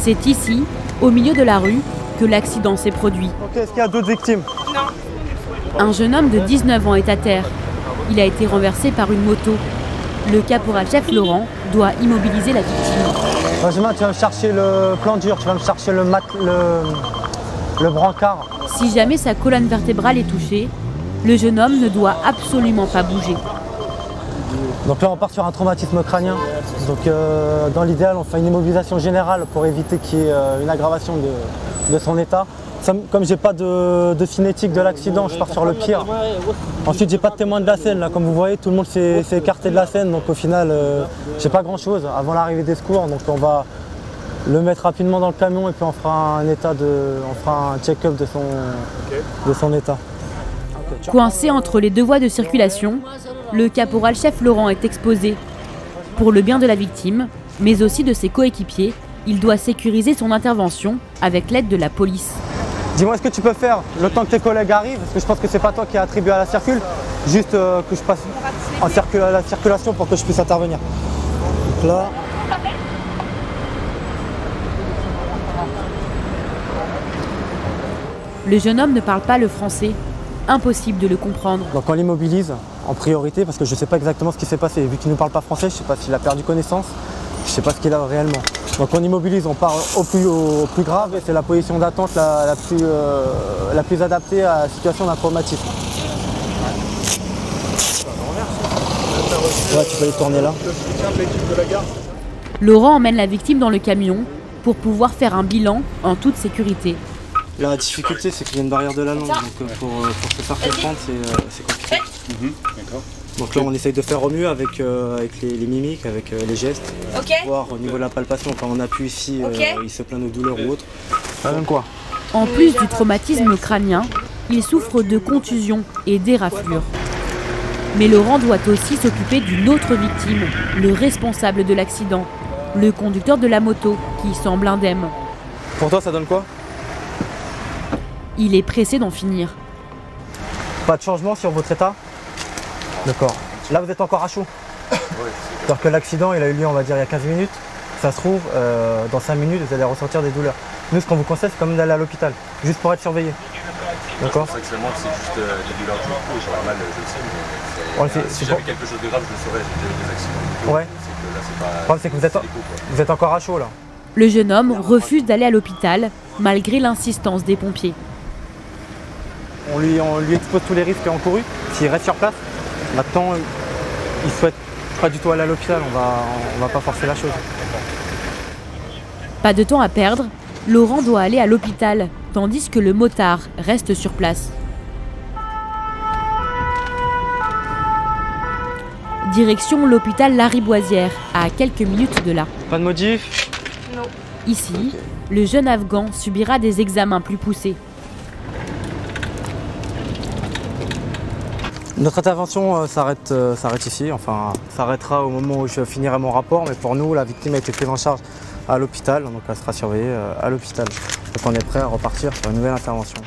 C'est ici, au milieu de la rue, que l'accident s'est produit. Est-ce qu'il y a d'autres victimes? Non. Un jeune homme de 19 ans est à terre. Il a été renversé par une moto. Le caporal-chef Laurent doit immobiliser la victime. Benjamin, tu vas me chercher le plan dur, tu vas me chercher le brancard. Si jamais sa colonne vertébrale est touchée, le jeune homme ne doit absolument pas bouger. Donc là, on part sur un traumatisme crânien. Donc dans l'idéal, on fait une immobilisation générale pour éviter qu'il y ait une aggravation de son état. Comme j'ai pas de cinétique de l'accident, je pars sur le pire. Ensuite, j'ai pas de témoin de la scène. Là, comme vous voyez, tout le monde s'est écarté de la scène. Donc au final, j'ai pas grand chose avant l'arrivée des secours. Donc on va le mettre rapidement dans le camion et puis on fera un check-up de son état. Coincé entre les deux voies de circulation, le caporal-chef Laurent est exposé. Pour le bien de la victime, mais aussi de ses coéquipiers, il doit sécuriser son intervention avec l'aide de la police. Dis-moi, est-ce que tu peux faire, le temps que tes collègues arrivent, parce que je pense que c'est pas toi qui es attribué à la circule, juste que je passe à la circulation pour que je puisse intervenir. Donc là. Le jeune homme ne parle pas le français. Impossible de le comprendre. Donc on l'immobilise en priorité parce que je ne sais pas exactement ce qui s'est passé. Vu qu'il ne parle pas français, je ne sais pas s'il a perdu connaissance, je ne sais pas ce qu'il a réellement. Donc on immobilise, on part au plus grave et c'est la position d'attente la plus adaptée à la situation d'un traumatisme. Ouais, tu peux les tourner là. Laurent emmène la victime dans le camion pour pouvoir faire un bilan en toute sécurité. La difficulté, c'est qu'il y a une barrière de la langue, donc pour se faire comprendre, c'est compliqué. Donc là, on essaye de faire au mieux avec les mimiques, avec les gestes, voir au niveau de la palpation, quand on appuie ici, il se plaint de douleur ou autre. Quoi. En plus du traumatisme crânien, il souffre de contusions et d'éraflures. Mais Laurent doit aussi s'occuper d'une autre victime, le responsable de l'accident, le conducteur de la moto, qui semble indemne. Pour toi, ça donne quoi? Il est pressé d'en finir. Pas de changement sur votre état? D'accord. Là, vous êtes encore à chaud? Oui. Alors que l'accident, il a eu lieu, on va dire, il y a 15 minutes. Ça se trouve, dans 5 minutes, vous allez ressentir des douleurs. Nous, ce qu'on vous conseille, c'est quand même d'aller à l'hôpital, juste pour être surveillé. D'accord? C'est vrai que c'est juste des douleurs du cou, j'aurais mal, je le sais, mais si j'avais quelque chose de grave, je le saurais, j'ai déjà eu des accidents. Ouais. C'est que là, c'est pas... Le problème, c'est que vous êtes encore à chaud, là. Le jeune homme refuse d'aller à l'hôpital, malgré l'insistance des pompiers. On lui expose tous les risques encourus. S'il reste sur place, maintenant, il souhaite pas du tout aller à l'hôpital. On va pas forcer la chose. Pas de temps à perdre, Laurent doit aller à l'hôpital, tandis que le motard reste sur place. Direction l'hôpital Lariboisière, à quelques minutes de là. Pas de modif? Non. Ici, le jeune Afghan subira des examens plus poussés. Notre intervention s'arrête ici, enfin s'arrêtera au moment où je finirai mon rapport, mais pour nous, la victime a été prise en charge à l'hôpital, donc elle sera surveillée à l'hôpital. Donc on est prêt à repartir sur une nouvelle intervention.